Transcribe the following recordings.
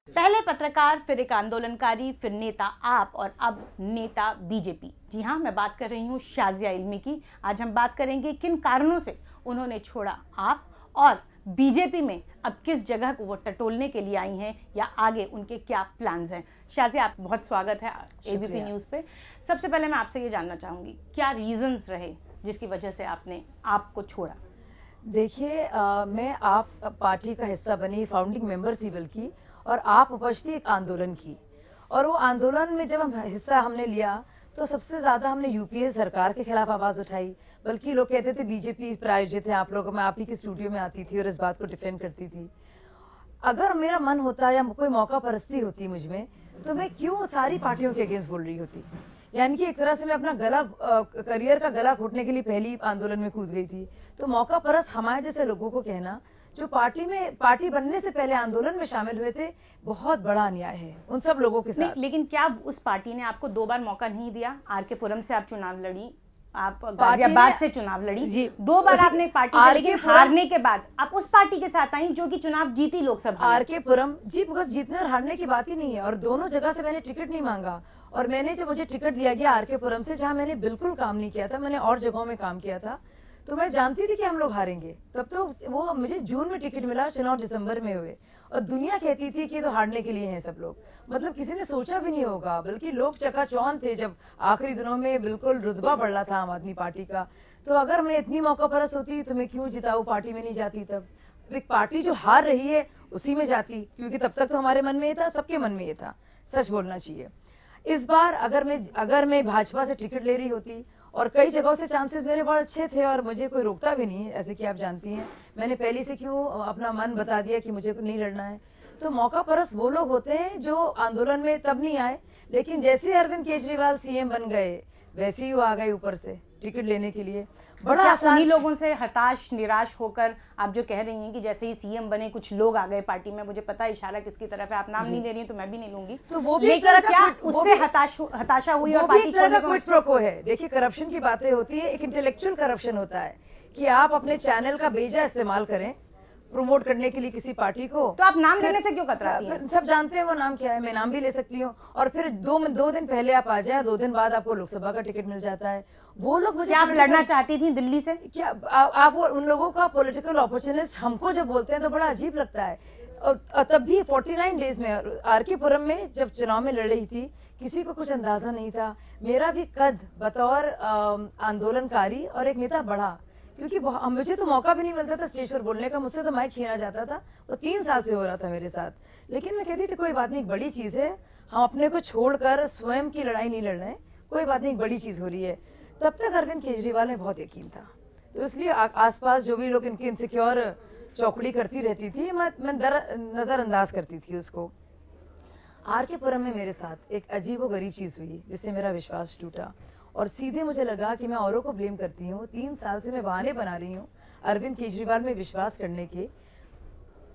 पहले पत्रकार, फिर एक आंदोलनकारी, फिर नेता आप और अब नेता बीजेपी। जी हाँ, मैं बात कर रही हूँ शाज़िया इल्मी की। आज हम बात करेंगे किन कारणों से उन्होंने छोड़ा आप और बीजेपी में अब किस जगह को वो टटोलने के लिए आई हैं या आगे उनके क्या प्लान्स हैं। शाज़िया, आप बहुत स्वागत है एबीपी न्यूज़ पे। सबसे पहले मैं आपसे ये जानना चाहूँगी, क्या रीजंस रहे जिसकी वजह से आपने आपको छोड़ा? देखिए, मैं आप पार्टी का हिस्सा बनी, फाउंडिंग मेंबर थी बल्कि, और आप उपस्थित एक आंदोलन की। और वो आंदोलन में जब हमने लिया तो सबसे ज्यादा हमने यूपीए सरकार के खिलाफ आवाज उठाई। बल्कि लोग कहते थे बीजेपी प्रायोजित है आप लोगों, मैं आप ही के स्टूडियो में आती थी और इस बात को डिफेंड करती थी। अगर मेरा मन होता या कोई मौका परस्ती होती मुझ में, तो मैं क्यों सारी पार्टियों के अगेंस्ट बोल रही होती। यानी कि एक तरह से मैं अपना करियर का गला घोटने के लिए पहली आंदोलन में कूद गई थी। तो मौका परस्त हमारे जैसे लोगों को कहना, जो पार्टी बनने से पहले आंदोलन में शामिल हुए थे, बहुत बड़ा अन्याय है उन सब लोगों के साथ। लेकिन क्या उस पार्टी ने आपको 2 बार मौका नहीं दिया? आरके पुरम से आप चुनाव लड़ी, आप गाजियाबाद से चुनाव लड़ी जी, 2 बार आपने पार्टी से, लेकिन हारने के बाद आप उस पार्टी के साथ आई जो कि चुनाव जीती लोकसभा। आरके पुरम जी, बस जीतने और हारने की बात ही नहीं है। और दोनों जगह से मैंने टिकट नहीं मांगा। और मैंने जब मुझे टिकट दिया गया आरके पुरम से, जहां मैंने बिल्कुल काम नहीं किया था, मैंने और जगहों में काम किया था, तो मैं जानती थी कि हम लोग हारेंगे। तब तो वो मुझे जून में टिकट मिला, चुनाव दिसंबर में हुए, और दुनिया कहती थी कि तो हारने के लिए हैं सब लोग। मतलब किसी ने सोचा भी नहीं होगा, बल्कि लोग चकाचौंध थे जब आखिरी दिनों में बिल्कुल रुतबा बढ़ रहा था आम आदमी पार्टी का। तो अगर मैं इतनी मौका परस्त होती तो मैं क्यों जिताऊ पार्टी में नहीं जाती। तब एक पार्टी जो हार रही है उसी में जाती, क्योंकि तब तक तो हमारे मन में ये था, सबके मन में ये था, सच बोलना चाहिए। इस बार अगर मैं भाजपा से टिकट ले रही होती, और कई जगहों से चांसेस मेरे बहुत अच्छे थे और मुझे कोई रोकता भी नहीं, ऐसे कि आप जानती हैं मैंने पहले से क्यों अपना मन बता दिया कि मुझे नहीं लड़ना है। तो मौका परस्त वो लोग होते हैं जो आंदोलन में तब नहीं आए, लेकिन जैसे अरविंद केजरीवाल सीएम बन गए वैसे ही वो आ गए ऊपर से टिकट लेने के लिए। बड़ा आसान। उन्हीं लोगों से हताश निराश होकर आप जो कह रही हैं कि जैसे ही सीएम बने कुछ लोग आ गए पार्टी में, मुझे पता है इशारा किसकी तरफ है, आप नाम नहीं ले रही हैं तो मैं भी नहीं लूंगी, तो वो भी क्या उससे हताशा हुई और पार्टी छोड़ने का क्विड प्रो क्वो है। देखिए, करप्शन की बातें होती है, एक इंटेलेक्चुअल करप्शन होता है कि आप अपने चैनल का बेजा इस्तेमाल करें प्रमोट करने के लिए किसी पार्टी को। तो आप नाम लेने से क्यों कतराती हैं? सब जानते हैं वो नाम क्या है, मैं नाम भी ले सकती हूँ। और फिर दो दिन पहले आप आ जाए, 2 दिन बाद आपको लोकसभा का टिकट मिल जाता है। वो लोग मुझे, आप लड़ना चाहती थी दिल्ली से क्या? आप उन लोगों का पॉलिटिकल अपॉर्चुनिस्ट हमको जब बोलते हैं तो बड़ा अजीब लगता है। और तब भी 49 डेज में आरके पुरम में जब चुनाव में लड़ रही थी, किसी को कुछ अंदाजा नहीं था। मेरा भी कद बतौर आंदोलनकारी और एक नेता बढ़ा, क्योंकि मुझे तो मौका भी नहीं मिलता था स्टेज पर बोलने का, मुझसे तो माइक छीना जाता था। वो 3 साल से हो रहा था मेरे साथ। लेकिन मैं कहती थी कोई बात नहीं, एक बड़ी चीज है, हम अपने को छोड़कर स्वयं की लड़ाई नहीं लड़ रहे हैं, कोई बात नहीं, एक बड़ी चीज हो रही है। तब तक अरविंद केजरीवाल में बहुत यकीन था, तो इसलिए आसपास जो भी लोग इनकी इनसिक्योर चौकड़ी करती रहती थी, मैं नजरअंदाज करती थी उसको। आरके पुरम में मेरे साथ एक अजीब व गरीब चीज हुई जिससे मेरा विश्वास टूटा, और सीधे मुझे लगा कि मैं औरों को ब्लेम करती हूँ। 3 साल से मैं बहाने बना रही हूँ अरविंद केजरीवाल में विश्वास करने के।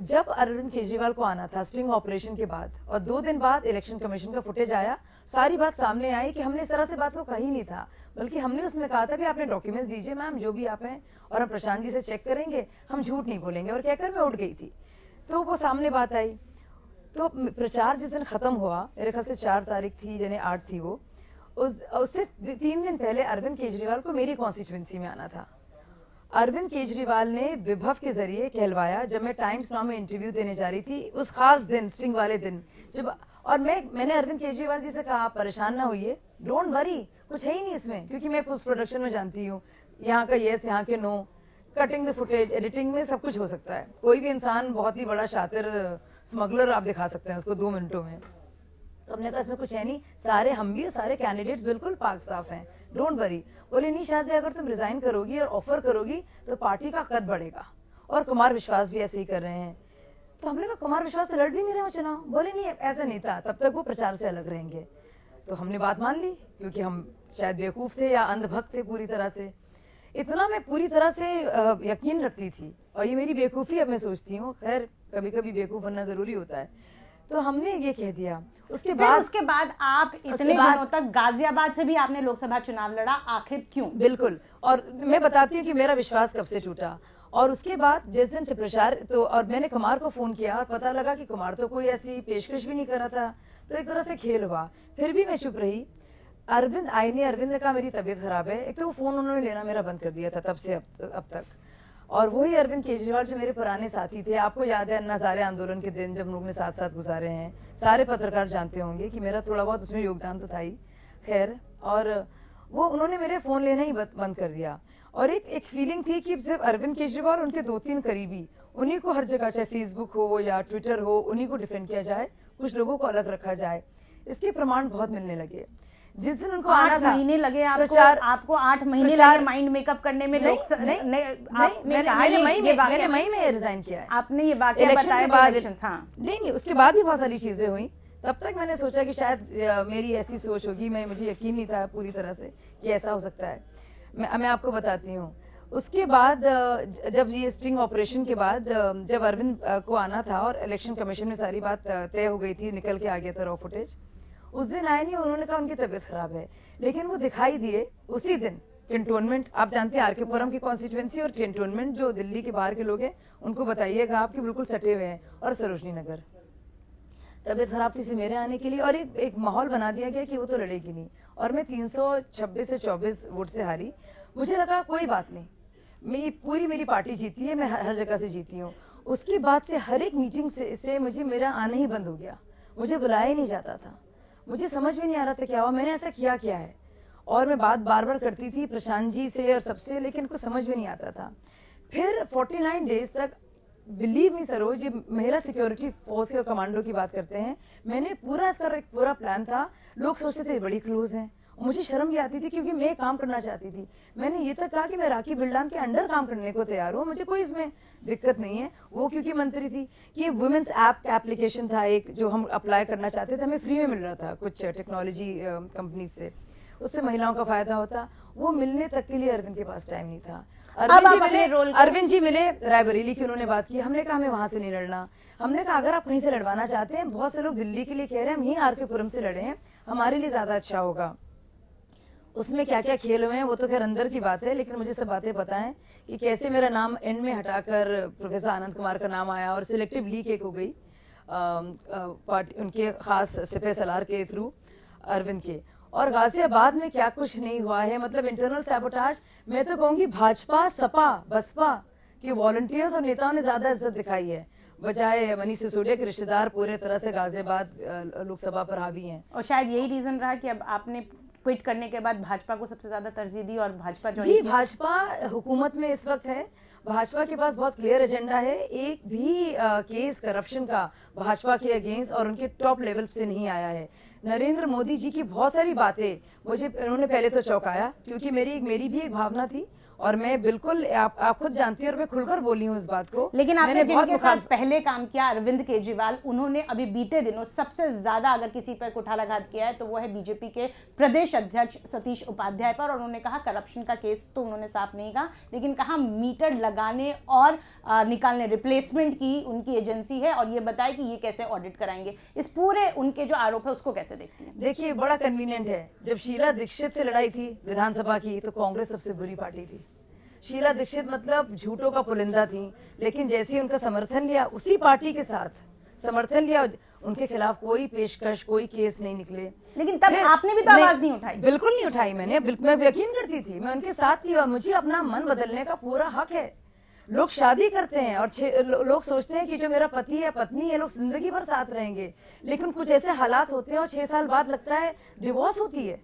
जब अरविंद केजरीवाल को आना था स्टिंग ऑपरेशन के बाद, और 2 दिन बाद इलेक्शन कमीशन का फुटेज आया, सारी बात सामने आई कि हमने इस तरह से बात को कही नहीं था, बल्कि हमने उसमें कहा था भी आपने डॉक्यूमेंट्स दीजिए मैम, जो भी आप हैं, और हम प्रशांत जी से चेक करेंगे, हम झूठ नहीं बोलेंगे, और कहकर मैं उठ गई थी। तो वो सामने बात आई। तो प्रचार जिस दिन खत्म हुआ, मेरे ख्याल से 4 तारीख थी, यानी 8 थी वो, उससे 3 दिन पहले अरविंद केजरीवाल को मेरी कॉन्स्टिट्यूंसी में आना था। अरविंद केजरीवाल ने विभव के जरिए कहलवाया, जब मैं टाइम्स नाउ में इंटरव्यू देने जा रही थी उस खास दिन, स्टिंग वाले दिन, जब, और मैंने अरविंद केजरीवाल जी से कहा आप परेशान ना होइए, डोंट वरी, कुछ है ही नहीं इसमें, क्योंकि मैं पोस्ट प्रोडक्शन में जानती हूँ, यहाँ का येस, यहाँ के no, cutting the footage, editing में सब कुछ हो सकता है। कोई भी इंसान बहुत ही बड़ा शातिर स्मगलर आप दिखा सकते हैं उसको 2 मिनटों में। तो हमने कहा इसमें कुछ है नहीं, सारे हम भी, सारे कैंडिडेट्स बिल्कुल पाक साफ हैं, डोंट वरी। बोले नहीं शाज़िया, अगर तुम रिजाइन करोगी और ऑफर करोगी तो पार्टी का कद बढ़ेगा, और कुमार विश्वास भी ऐसे ही कर रहे हैं। तो हमने कहा कुमार विश्वास से लड़ भी नहीं रहा चुनाव। बोले नहीं ऐसा नहीं था, तब तक वो प्रचार से अलग रहेंगे। तो हमने बात मान ली, क्योंकि हम शायद बेवकूफ थे या अंधभक्त थे पूरी तरह से। इतना मैं पूरी तरह से यकीन रखती थी, और ये मेरी बेवकूफ़ी अब मैं सोचती हूँ, खैर कभी कभी बेवकूफ़ बनना जरूरी होता है। तो हमने ये कह दिया। उसके बाद आप इतने दिनों तक गाजियाबाद से भी आपने लोकसभा चुनाव लड़ा, आखिर क्यों? बिल्कुल, और मैं बताती हूँ कि मेरा विश्वास कब से टूटा। और उसके बाद जिस दिन से प्रचार तो, और मैंने कुमार को फोन किया और पता लगा कि कुमार तो कोई ऐसी पेशकश भी नहीं कर रहा था, तो एक तरह से खेल हुआ। फिर भी मैं चुप रही। अरविंद आई नहीं, अरविंद ने कहा मेरी तबीयत खराब है। एक तो वो फोन उन्होंने लेना मेरा बंद कर दिया था तब से अब तक। और वही अरविंद केजरीवाल जो मेरे पुराने साथी थे, आपको याद है अन्ना हजारे आंदोलन के दिन जब हम लोग ने साथ साथ गुजारे हैं, सारे पत्रकार जानते होंगे कि मेरा थोड़ा बहुत उसमें योगदान तो था ही, खैर। और वो उन्होंने मेरे फोन लेना ही बंद कर दिया। और एक फीलिंग थी कि सिर्फ अरविंद केजरीवाल, उनके 2-3 करीबी, उन्हीं को हर जगह, चाहे फेसबुक हो या ट्विटर हो, उन्हीं को डिफेंड किया जाए, कुछ लोगों को अलग रखा जाए। इसके प्रमाण बहुत मिलने लगे। जिस दिन उनको आना 8 था, महीने लगे आपको 8 महीने प्रचार- लगे माइंड मेकअप करने में। मैंने मई में रिजाइन किया है। आपने ये वाकया इलेक्शन बताया के बाद, इलेक्शंस, हाँ। नहीं उसके बाद ही बहुत सारी चीजें हुई। तब तक मैंने सोचा कि शायद मेरी ऐसी सोच होगी, मुझे यकीन नहीं था पूरी तरह से कि ऐसा हो सकता है। मैं आपको बताती हूँ। उसके बाद जब ये स्टिंग ऑपरेशन के बाद जब अरविंद को आना था और इलेक्शन कमीशन में सारी बात तय हो गई थी, निकल के आ गया था रॉ फुटेज, उस दिन आए नहीं। उन्होंने कहा उनकी तबीयत खराब है, लेकिन वो दिखाई दिए उसी दिन। कैंटोनमेंट, आप जानते हैं आर के पुरम की कॉन्स्टिट्यूएंसी और कैंटोनमेंट जो दिल्ली के बाहर के लोग हैं उनको बताइएगा आपके बिल्कुल सटे हुए हैं, और सरोजनी नगर। तबीयत खराब थी मेरे आने के लिए, और एक माहौल बना दिया गया कि वो तो लड़ेगी नहीं, और मैं 326 से 24 वोट से हारी। मुझे लगा कोई बात नहीं, मेरी पार्टी जीती है, मैं हर जगह से जीती हूँ। उसके बाद से हर एक मीटिंग से मेरा आना ही बंद हो गया। मुझे बुलाया ही नहीं जाता था। मुझे समझ में नहीं आ रहा था क्या हुआ, मैंने ऐसा किया क्या है। और मैं बात बार बार करती थी प्रशांत जी से और सबसे, लेकिन कुछ समझ में नहीं आता था। फिर 49 डेज तक, बिलीव मी सरोज, ये महिला सिक्योरिटी फोर्स के कमांडो की बात करते हैं, मैंने पूरा इसका एक पूरा प्लान था। लोग सोचते थे बड़ी क्लोज हैं, मुझे शर्म भी आती थी क्योंकि मैं काम करना चाहती थी। मैंने ये तक कहा कि मैं राखी बिल्डान के अंडर काम करने को तैयार हूँ, मुझे कोई इसमें दिक्कत नहीं है। वो क्योंकि मंत्री थी कि वुमेन्स ऐप का एप्लीकेशन था एक, जो हम अप्लाई करना चाहते थे, हमें फ्री में मिल रहा था कुछ टेक्नोलॉजी कंपनी से, उससे महिलाओं का फायदा होता। वो मिलने तक के लिए अरविंद के पास टाइम नहीं था। अरविंद जी मिले रायबरेली की, उन्होंने बात की। हमने कहा हमें वहां से नहीं लड़ना। हमने कहा अगर आप कहीं से लड़वाना चाहते हैं, बहुत से लोग दिल्ली के लिए कह रहे हैं हम यहीं आर के पुरम से लड़े हैं, हमारे लिए ज्यादा अच्छा होगा। उसमें क्या क्या खेल हुए हैं वो तो खैर अंदर की बात है, लेकिन मुझे सब बातें पता है कि कैसे मेरा नाम एंड में हटाकर प्रोफेसर आनंद कुमार का नाम आया और सिलेक्टिव लीक एक हो गई पार्टी उनके खास सिपह सलार के थ्रू अरविंद के। और गाजियाबाद में क्या कुछ नहीं हुआ है, मतलब इंटरनल सैबोटाज। मैं तो कहूंगी भाजपा, सपा, बसपा के वॉलंटियर्स और नेताओं ने ज्यादा इज्जत दिखाई है, बजाय मनीष सिसोदिया के रिश्तेदार पूरे तरह से गाजियाबाद लोकसभा पर हावी हैं। और शायद यही रीजन रहा कि अब आपने क्विट करने के बाद भाजपा को सबसे ज्यादा तरजीह दी और भाजपा जो जी, भाजपा हुकूमत में इस वक्त है। भाजपा के पास बहुत क्लियर एजेंडा है। एक भी केस करप्शन का भाजपा के अगेंस्ट और उनके टॉप लेवल से नहीं आया है। नरेंद्र मोदी जी की बहुत सारी बातें उन्होंने पहले तो चौंकाया, क्योंकि मेरी भी एक भावना थी, और मैं बिल्कुल आप खुद जानती हैं और मैं खुलकर बोली हूँ इस बात को। लेकिन आपने जिनके साथ पहले काम किया, अरविंद केजरीवाल, उन्होंने अभी बीते दिनों सबसे ज्यादा अगर किसी पर कुठाराघात किया है तो वो है बीजेपी के प्रदेश अध्यक्ष सतीश उपाध्याय पर। और उन्होंने कहा करप्शन का केस तो उन्होंने साफ नहीं कहा, लेकिन कहा मीटर लगाने और निकालने, रिप्लेसमेंट की उनकी एजेंसी है, और ये बताया कि ये कैसे ऑडिट कराएंगे। इस पूरे उनके जो आरोप है उसको कैसे देखती हैं? देखिए, बड़ा कन्वीनियंट है। जब शीला दीक्षित से लड़ाई थी विधानसभा की, तो कांग्रेस सबसे बुरी पार्टी थी। शीला दीक्षित मतलब झूठों का पुलिंदा थी, लेकिन जैसे ही उनका समर्थन लिया, उसी पार्टी के साथ समर्थन लिया, उनके खिलाफ कोई पेशकश, कोई केस नहीं निकले। लेकिन तब आपने भी तो आवाज नहीं उठाई। बिल्कुल नहीं उठाई मैंने, मैं यकीन करती थी, मैं उनके साथ थी, और मुझे अपना मन बदलने का पूरा हक है। लोग शादी करते हैं और लोग सोचते हैं कि जो मेरा पति है, पत्नी है, लोग जिंदगी भर साथ रहेंगे, लेकिन कुछ ऐसे हालात होते हैं और 6 साल बाद लगता है डिवोर्स होती है।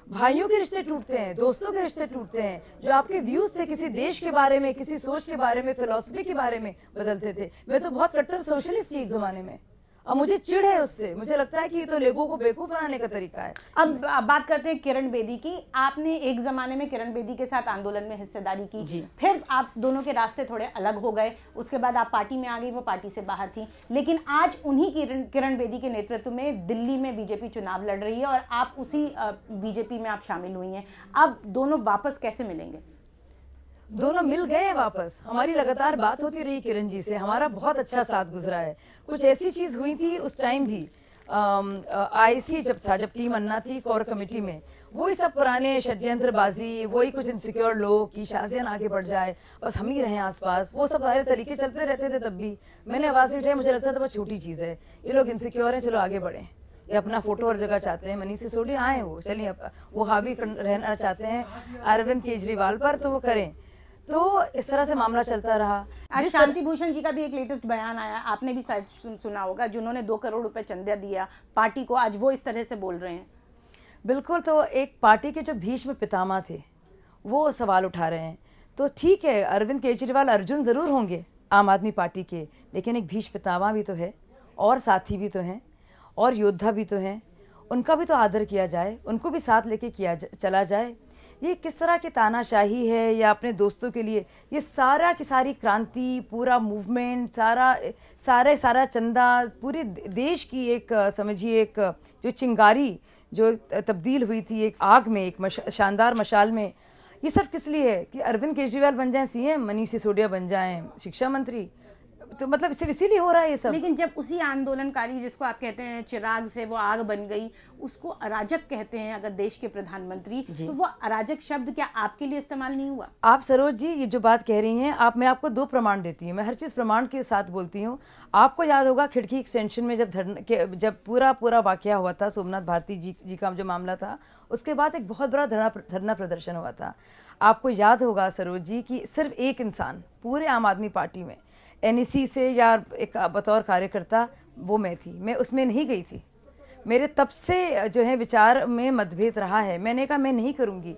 भाइयों के रिश्ते टूटते हैं, दोस्तों के रिश्ते टूटते हैं। जो आपके व्यूज थे किसी देश के बारे में, किसी सोच के बारे में, फिलॉसफी के बारे में बदलते थे। मैं तो बहुत कट्टर सोशलिस्ट थी एक जमाने में, और मुझे चिढ़ है उससे। मुझे लगता है कि ये तो लोगों को बेवकूफ बनाने का तरीका है। अब बात करते हैं किरण बेदी की। आपने एक जमाने में किरण बेदी के साथ आंदोलन में हिस्सेदारी की जी। फिर आप दोनों के रास्ते थोड़े अलग हो गए, उसके बाद आप पार्टी में आ गई, वो पार्टी से बाहर थी। लेकिन आज उन्हीं किरण बेदी के नेतृत्व में दिल्ली में बीजेपी चुनाव लड़ रही है और आप उसी बीजेपी में आप शामिल हुई हैं। अब दोनों वापस कैसे मिलेंगे? दोनों मिल गए हैं वापस। हमारी लगातार बात होती रही किरण जी से, हमारा बहुत अच्छा साथ गुजरा है। कुछ ऐसी चीज हुई थी उस टाइम भी, आईसी जब टीम अन्ना थी कोर कमेटी में, वही सब पुराने षड्यंत्रबाजी, वही कुछ इनसिक्योर लोग कि शाजियान आगे बढ़ जाए, बस हम ही रहें आसपास, वो सब सारे तरीके चलते रहते थे। तब भी मैंने आवाज नहीं उठाई, मुझे लगता था बहुत छोटी चीज है, ये लोग इनसिक्योर हैं, चलो आगे बढ़े, ये अपना फोटो हर जगह चाहते हैं। मनीष सिसोदिया आए, वो चलिए वो हावी रहना चाहते हैं अरविंद केजरीवाल पर, तो वो करें। तो इस तरह से मामला चलता रहा। आज शांति भूषण जी का भी एक लेटेस्ट बयान आया, आपने भी शायद सुना होगा, जिन्होंने 2 करोड़ रुपए चंदा दिया पार्टी को, आज वो इस तरह से बोल रहे हैं। बिल्कुल, तो एक पार्टी के जो भीष्म पितामह थे वो सवाल उठा रहे हैं। तो ठीक है, अरविंद केजरीवाल अर्जुन जरूर होंगे आम आदमी पार्टी के, लेकिन एक भीष्म पितामह भी तो है, और साथी भी तो हैं, और योद्धा भी तो हैं, उनका भी तो आदर किया जाए, उनको भी साथ लेके चला जाए। ये किस तरह की तानाशाही है, या अपने दोस्तों के लिए ये सारा की सारी क्रांति, पूरा मूवमेंट, सारा चंदा, पूरे देश की एक समझिए एक जो चिंगारी जो तब्दील हुई थी एक आग में, एक शानदार मशाल में, ये सब किस लिए है कि अरविंद केजरीवाल बन जाएं सीएम, मनीष सिसोदिया बन जाएं शिक्षा मंत्री। तो मतलब सिर्फ इसीलिए हो रहा है ये सब। लेकिन जब उसी आंदोलनकारी, जिसको आप कहते हैं चिराग से वो आग बन गई, उसको अराजक कहते हैं अगर देश के प्रधानमंत्री, तो वो अराजक शब्द क्या आपके लिए इस्तेमाल नहीं हुआ? आप सरोज जी ये जो बात कह रही हैं, मैं आपको 2 प्रमाण देती हूँ, मैं हर चीज प्रमाण के साथ बोलती हूँ। आपको याद होगा खिड़की एक्सटेंशन में जब पूरा वाकया हुआ था, सोमनाथ भारती जी का जो मामला था, उसके बाद एक बहुत बड़ा धरना प्रदर्शन हुआ था। आपको याद होगा सरोज जी कि सिर्फ एक इंसान पूरे आम आदमी पार्टी में एनईसी से या एक बतौर कार्यकर्ता, वो मैं थी, मैं उसमें नहीं गई थी। मेरे तब से जो है विचार में मतभेद रहा है, मैंने कहा मैं नहीं करूंगी।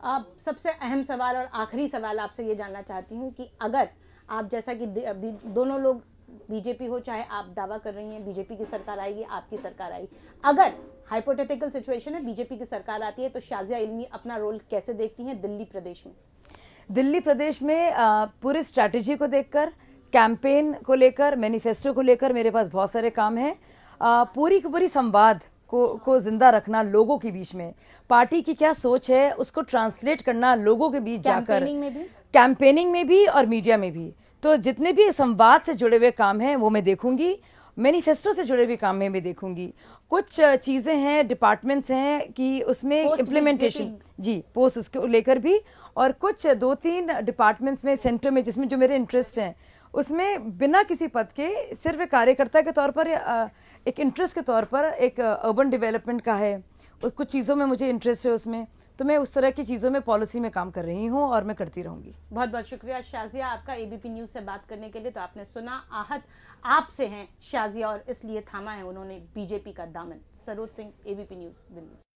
आप सबसे अहम सवाल और आखिरी सवाल आपसे ये जानना चाहती हूँ कि अगर आप, जैसा कि दोनों लोग बीजेपी हो, चाहे आप दावा कर रही हैं बीजेपी की सरकार आएगी, आपकी सरकार आएगी, अगर हाइपोथेटिकल सिचुएशन है बीजेपी की सरकार आती है, तो शाजिया इल्मी अपना रोल कैसे देखती हैं दिल्ली प्रदेश में? दिल्ली प्रदेश में पूरी स्ट्रैटेजी को देखकर, कैंपेन को लेकर, मैनिफेस्टो को लेकर मेरे पास बहुत सारे काम हैं। पूरी की पूरी संवाद को जिंदा रखना लोगों के बीच में, पार्टी की क्या सोच है उसको ट्रांसलेट करना लोगों के बीच जाकर, कैंपेनिंग में भी और मीडिया में भी। तो जितने भी संवाद से जुड़े हुए काम हैं वो मैं देखूंगी, मैनिफेस्टो से जुड़े हुए काम में मैं देखूंगी। कुछ चीजें हैं, डिपार्टमेंट्स हैं कि उसमें इम्प्लीमेंटेशन जी पोस्ट उसको लेकर भी, और कुछ 2-3 डिपार्टमेंट्स में सेंटर में जिसमें जो मेरे इंटरेस्ट हैं, उसमें बिना किसी पद के सिर्फ एक कार्यकर्ता के तौर पर, एक इंटरेस्ट के तौर पर, एक अर्बन डेवलपमेंट का है, कुछ चीज़ों में मुझे इंटरेस्ट है उसमें, तो मैं उस तरह की चीज़ों में पॉलिसी में काम कर रही हूँ और मैं करती रहूंगी। बहुत बहुत शुक्रिया शाजिया आपका एबीपी न्यूज़ से बात करने के लिए। तो आपने सुना, आहत आपसे हैं शाजिया और इसलिए थामा है उन्होंने बीजेपी का दामन। Saroj Singh, ABP news, Delhi.